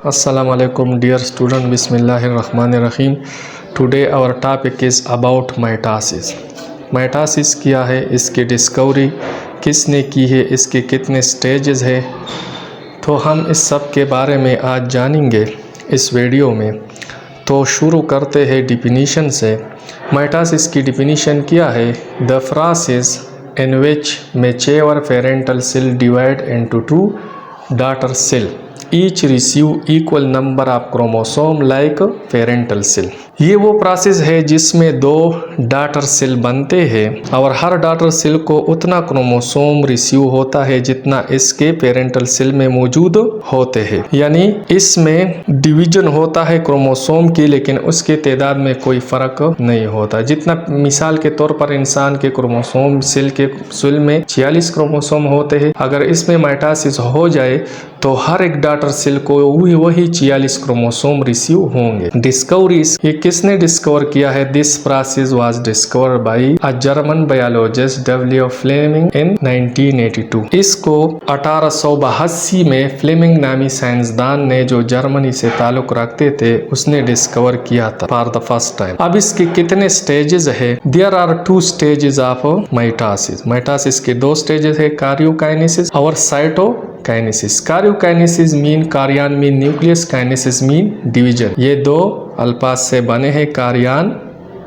Assalamu alaikum dear student, Bismillahirrahmanirrahim. Today our topic is about mitosis. Mitosis क्या है, इसकी discovery किसने की है, इसके कितने स्टेजेस है, तो हम इस सब के बारे में आज जानेंगे इस वीडियो में। तो शुरू करते हैं डिफिनीशन से। माइटोसिस की डिफिनीशन क्या है? The process in which mature parental cell divide into two daughter cell, each receive equal number of chromosome like parental cell। ये वो प्रोसेस है जिसमें दो डॉटर सेल बनते हैं और हर डॉटर सेल को उतना क्रोमोसोम रिसीव होता है जितना इसके पेरेंटल सेल में मौजूद होते हैं। यानी इसमें डिवीजन होता है क्रोमोसोम की, लेकिन उसके तादाद में कोई फर्क नहीं होता। जितना मिसाल के तौर पर इंसान के क्रोमोसोम सेल में 46 क्रोमोसोम होते हैं, अगर इसमें माइटोसिस हो जाए तो हर एक डॉटर सेल को वही 46 क्रोमोसोम रिसीव होंगे। डिस्कवरी ये किसने डिस्कवर किया है? This process was discovered by a German biologist W Flemming in 1982। इसको 1882 में फ्लेमिंग नामी साइंसदान ने, जो जर्मनी से ताल्लुक रखते थे, उसने डिस्कवर किया था फॉर द फर्स्ट टाइम। अब इसके कितने स्टेजेस है? There are 2 stages of mitosis. Mitosis के 2 स्टेजेस है, कार्योकाइनेसिस और cytokinesis. Karyokinesis mean karyon mean nucleus, kinesis mean division. ये दो अल्फाज से बने हैं, karyon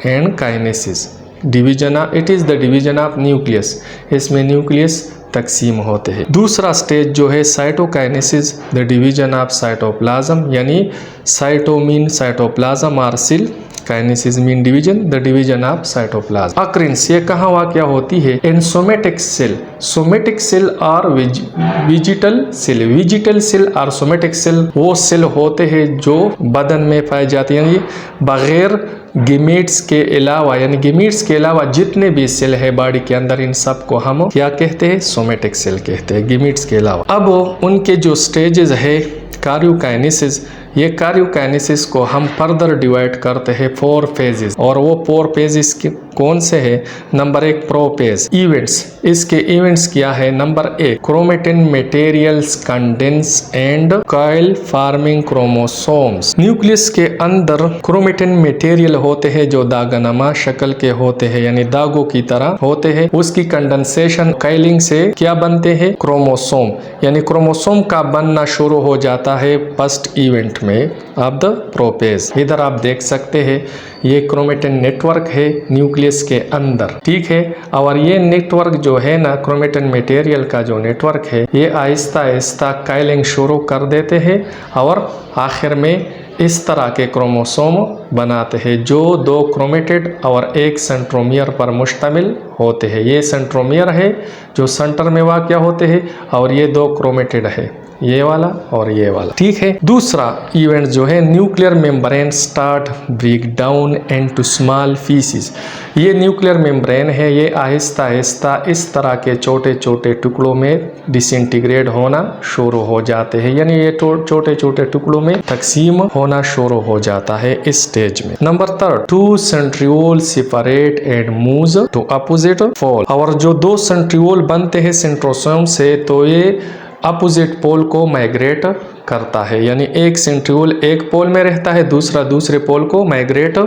and kinesis. Division, it is the division of nucleus. इसमें न्यूक्लियस तकसीम होते हैं। दूसरा स्टेज जो है cytokinesis, the division of cytoplasm. यानी साइटो मीन साइटोप्लाज्म और cell, kinesis mean division, the division of cytoplasm. Occurrences ये कहाँ वाक़या होती है? इन सोमेटिक सेल। सोमेटिक सेल और विजिटल सेल। विजिटल सेल और सोमेटिक सेल वो सेल होते हैं जो बदन में पाए जाते हैं, यानी बगैर गेमेट्स के अलावा, यानी गेमेट्स के अलावा जितने भी सेल है बॉडी के अंदर, इन सब को हम क्या कहते हैं? सोमेटिक सेल कहते हैं, गेमेट्स के अलावा। अब उनके जो स्टेजेस है कार्योकाइनेसिस, ये कार्योकाइनेसिस को हम फर्दर डिवाइड करते हैं 4 फेजेस। और वो 4 फेजेस कौन से है? नंबर 1 प्रोपेज। इवेंट्स, इसके इवेंट्स क्या है? Number 1 chromatin materials condense and coil forming chromosomes. Nucleus के अंदर क्रोमेटिन मटेरियल होते हैं जो दागनमा शक्ल के होते हैं, यानी दागों की तरह होते हैं। उसकी कंडेंसेशन कॉइलिंग से क्या बनते हैं? क्रोमोसोम। यानी क्रोमोसोम का बनना शुरू हो जाता है फर्स्ट इवेंट में ऑफ द प्रोपेज। इधर आप देख सकते हैं ये क्रोमेटिन नेटवर्क है न्यूक्लियस के अंदर, ठीक है। और ये नेटवर्क जो है ना, क्रोमेटिन मटेरियल का जो नेटवर्क है, ये आहिस्ता आहिस्ता काइलिंग शुरू कर देते हैं और आखिर में इस तरह के क्रोमोसोम बनाते हैं जो 2 क्रोमेटिड और 1 सेंट्रोमियर पर मुश्तमिल होते हैं। ये सेंट्रोमियर है जो सेंटर में वाक़या होते हैं, और ये 2 क्रोमेटिड है, ये वाला और ये वाला, ठीक है। दूसरा इवेंट जो है nuclear membrane start break down into small pieces. ये न्यूक्लियर मेम्ब्रेन है, ये आहिस्ता आहिस्ता इस तरह के छोटे छोटे टुकड़ों में डिसइंटीग्रेट होना शुरू हो जाते हैं, यानी ये छोटे छोटे टुकड़ों में तकसीम होना शुरू हो जाता है इस स्टेज में। Number 3 2 centriole separate and moves to opposite pole. और जो 2 सेंट्रियोल बनते हैं सेंट्रोसोम से, तो ये अपोजिट पोल को माइग्रेट करता है, यानी एक सेंट्रियोल एक पोल में रहता है, दूसरा दूसरे पोल को माइग्रेट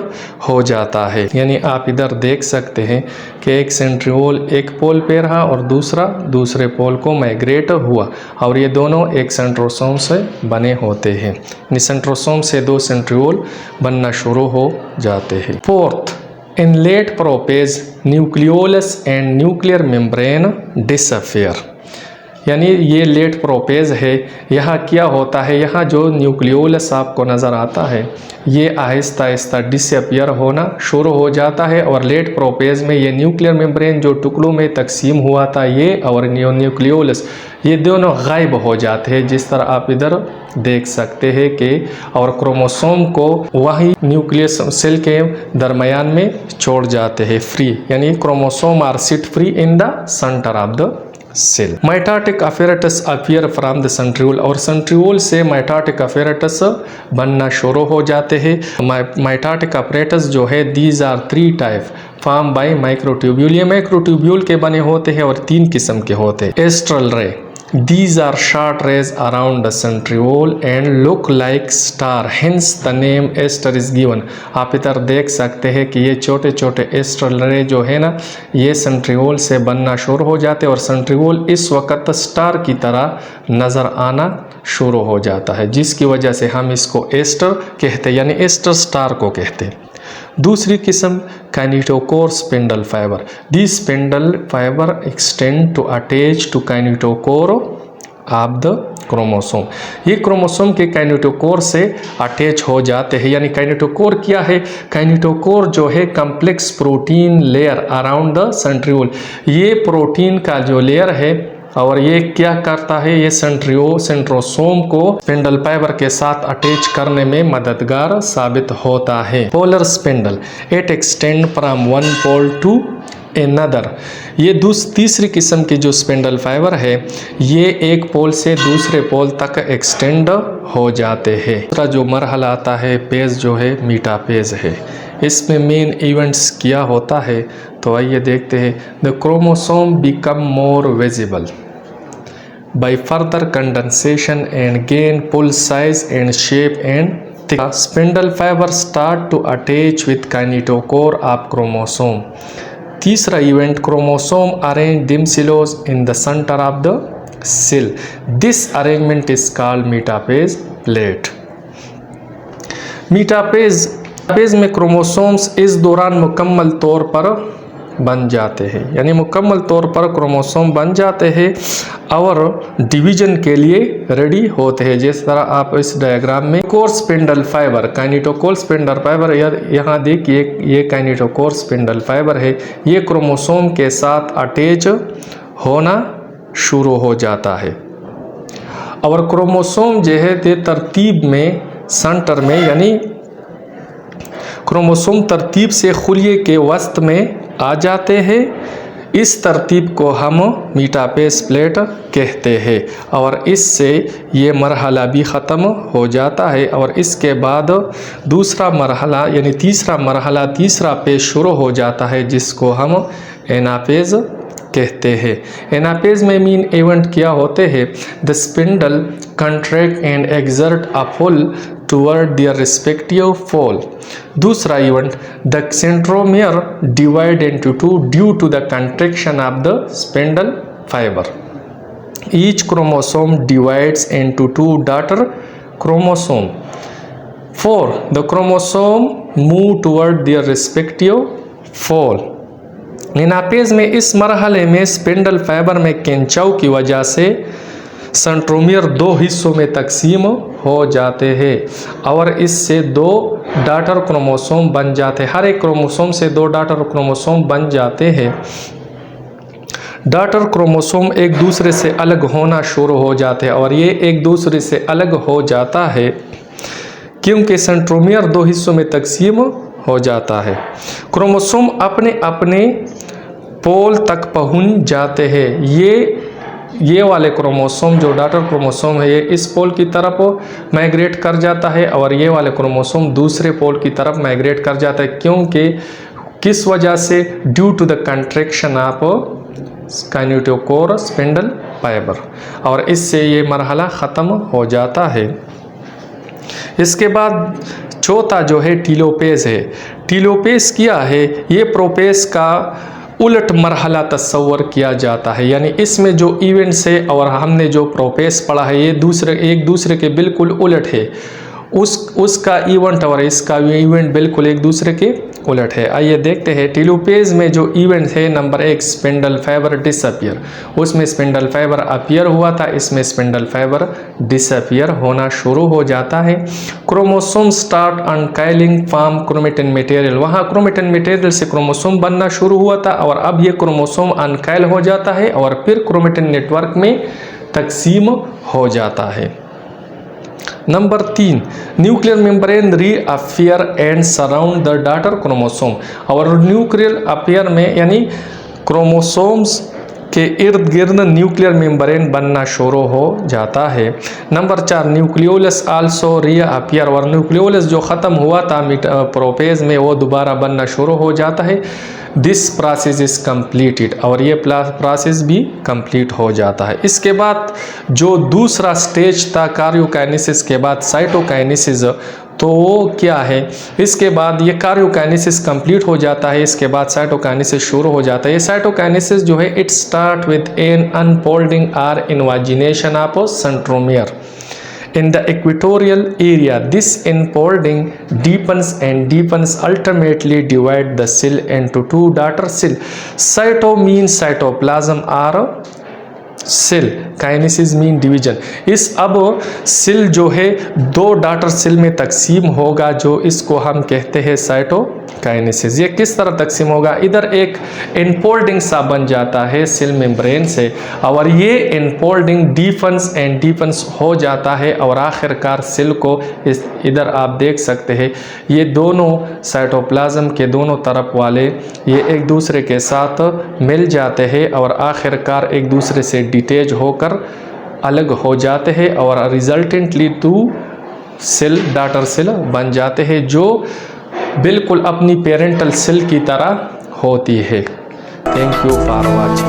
हो जाता है। यानी आप इधर देख सकते हैं कि एक सेंट्रियोल एक पोल पे रहा और दूसरा दूसरे पोल को माइग्रेट हुआ, और ये दोनों एक सेंट्रोसोम से बने होते हैं। यानी सेंट्रोसोम से 2 सेंट्रियोल बनना शुरू हो जाते हैं। 4th in late prophase nucleolus and nuclear membrane disappear. यानी ये लेट प्रोपेज है। यहाँ क्या होता है? यहाँ जो न्यूक्लियोलस आपको नज़र आता है, ये आहिस्ता आहिस्ता डिसअपियर होना शुरू हो जाता है, और लेट प्रोपेज में ये न्यूक्लियर मेम्ब्रेन जो टुकड़ों में तकसीम हुआ था, ये और न्यूक्लियोलस, ये दोनों गायब हो जाते हैं, जिस तरह आप इधर देख सकते हैं कि, और क्रोमोसोम को वही न्यूक्लियस सेल के दरमियान में छोड़ जाते हैं फ्री, यानी chromosome are sit free in the centre of the cell. Mitotic apparatus appear from the centriole, और सेंट्रियोल से माइटोटिक अपैरेटस बनना शुरू हो जाते हैं। माइटोटिक अपैरेटस जो है, these are 3 type form by microtubule. ये माइक्रोट्यूब्यूल के बने होते हैं और 3 किस्म के होते हैं। एस्ट्रल रे, These are short rays around the centriole and look like star, hence the name aster is given। आप इधर देख सकते हैं कि ये छोटे छोटे एस्टर रे जो है ना, ये सेंट्रियोल से बनना शुरू हो जाते हैं और सेंट्रियोल इस वक्त स्टार की तरह नज़र आना शुरू हो जाता है, जिसकी वजह से हम इसको एस्टर कहते हैं, यानी एस्टर स्टार को कहते हैं। दूसरी किस्म kinetochore spindle fibre. This spindle fibre extend to attach to kinetochore of the chromosome. ये क्रोमोसोम के काइनेटोकोर से अटैच हो जाते हैं। यानी काइनेटोकोर क्या है? काइनेटोकोर जो है complex protein layer around the centriole. ये प्रोटीन का जो लेयर है और ये क्या करता है, ये सेंट्रोसोम को स्पिंडल फाइबर के साथ अटैच करने में मददगार साबित होता है। Polar spindle, it extend from one pole to another. ये तीसरी किस्म की जो स्पिंडल फाइबर है, ये एक पोल से दूसरे पोल तक एक्सटेंड हो जाते हैं। दूसरा जो मरहला आता है पेज जो है मीटापेज है। इसमें मेन इवेंट्स क्या होता है, तो आइए देखते हैं। The chromosome become more visible by further condensation and gain full size and shape and thickness. Spindle fibers start to attach with kinetochore of chromosome. तीसरा event, chromosome arrange themselves in the center of the cell. This arrangement is called metapase plate. मेटापेज में chromosomes इस दौरान मुकम्मल तौर पर बन जाते हैं, यानी मुकम्मल तौर पर क्रोमोसोम बन जाते हैं और डिवीजन के लिए रेडी होते हैं। जिस तरह आप इस डायग्राम में core spindle fibre, kinetochore spindle fibre, यहाँ देखिए ये काइनेटोकोर स्पिंडल फाइबर है, ये क्रोमोसोम के साथ अटैच होना शुरू हो जाता है और क्रोमोसोम जो है तरतीब में सेंटर में, यानी क्रोमोसोम तरतीब से खुलिये के वस्त में आ जाते हैं। इस तरतीब को हम मेटापेज प्लेट कहते हैं और इससे ये मरहला भी ख़त्म हो जाता है और इसके बाद दूसरा मरहला यानी तीसरा पेज शुरू हो जाता है, जिसको हम एनापेज कहते हैं। एनापेज में मेन इवेंट क्या होते हैं? The spindle contract and exert a pull toward their respective pole. दूसरा event, the centromere divide into two due to the contraction of the spindle fibre. Each chromosome divides into two daughter chromosome. 4. The chromosome move toward their respective pole. Anaphase में इस मरहले में spindle fibre में खिंचाव की वजह से centromere दो हिस्सों में तकसीम हो जाते हैं और इससे दो डॉटर क्रोमोसोम बन जाते हैं। हर एक क्रोमोसोम से दो डॉटर क्रोमोसोम बन जाते हैं। डॉटर क्रोमोसोम एक दूसरे से अलग होना शुरू हो जाते हैं और ये एक दूसरे से अलग हो जाता है क्योंकि सेंट्रोमियर दो हिस्सों में तकसीम हो जाता है। क्रोमोसोम अपने अपने पोल तक पहुंच जाते हैं। ये वाले क्रोमोसोम जो डॉटर क्रोमोसोम है, ये इस पोल की तरफ माइग्रेट कर जाता है और ये वाले क्रोमोसोम दूसरे पोल की तरफ माइग्रेट कर जाता है। क्योंकि किस वजह से? Due to the contraction of kinetochore spindle fibre, और इससे ये मरहला ख़त्म हो जाता है। इसके बाद चौथा जो है टीलोपेज है। टीलोपेज क्या है? ये प्रोपेज का उलट मरहला तस्वर किया जाता है, यानी इसमें जो इवेंट्स है और हमने जो प्रोपेज पढ़ा है ये एक दूसरे के बिल्कुल उलट है। उसका इवेंट और इसका इवेंट बिल्कुल एक दूसरे के उलट है। आइए देखते हैं। टीलोपेज में जो इवेंट है, नंबर 1, स्पिंडल फाइबर डिसअपियर। उसमें स्पिंडल फाइबर अपीयर हुआ था, इसमें स्पिंडल फाइबर डिसअपियर होना शुरू हो जाता है। Chromosome start uncoiling form chromatin material. वहाँ क्रोमेटिन मटेरियल से क्रोमोसोम बनना शुरू हुआ था और अब ये क्रोमोसोम अनकाइल हो जाता है और फिर क्रोमेटिन नेटवर्क में तकसीम हो जाता है। Number 3, nuclear membrane reappear and surround the daughter chromosome. और न्यूक्लियर अपियर में यानी क्रोमोसोम्स के इर्द गिर्द न्यूक्लियर मेम्ब्रेन बनना शुरू हो जाता है। नंबर 4, न्यूक्लियोलस आल्सो रीअपियर, और न्यूक्लियोलस जो ख़त्म हुआ था प्रोपेज में वो दोबारा बनना शुरू हो जाता है। दिस प्रोसेस इज़ कम्प्लीटेड, और ये प्रोसेस भी कंप्लीट हो जाता है। इसके बाद जो दूसरा स्टेज था कार्योकाइनेसिस के बाद साइटोकाइनेसिस, तो वो क्या है, इसके बाद ये कार्योकाइनेसिस कंप्लीट हो जाता है, इसके बाद साइटोकाइनेसिस शुरू हो जाता है। ये साइटोकाइनेसिस जो है it start with an unfolding और invagination of centromere in the equatorial area. This unfolding deepens and deepens, ultimately divide the cell into two daughter cell. Cyto means cytoplasm or cell, kinesis mean division. इस अब cell जो है दो daughter cell में तकसीम होगा, जो इसको हम कहते हैं साइटोकाइनेसिस। ये किस तरह तकसीम होगा, इधर एक एनफोल्डिंग सा बन जाता है सेल मेम्ब्रेन से, और ये एनफोल्डिंग डीपन्स एंड डीपन्स हो जाता है, और आखिरकार सेल को इधर आप देख सकते हैं ये दोनों साइटोप्लाज्म के दोनों तरफ वाले ये एक दूसरे के साथ मिल जाते हैं, और आखिरकार एक दूसरे से डिटैच होकर अलग हो जाते हैं, और resultantly two cell daughter cell बन जाते हैं, जो बिल्कुल अपनी पेरेंटल सेल की तरह होती है। Thank you for watching.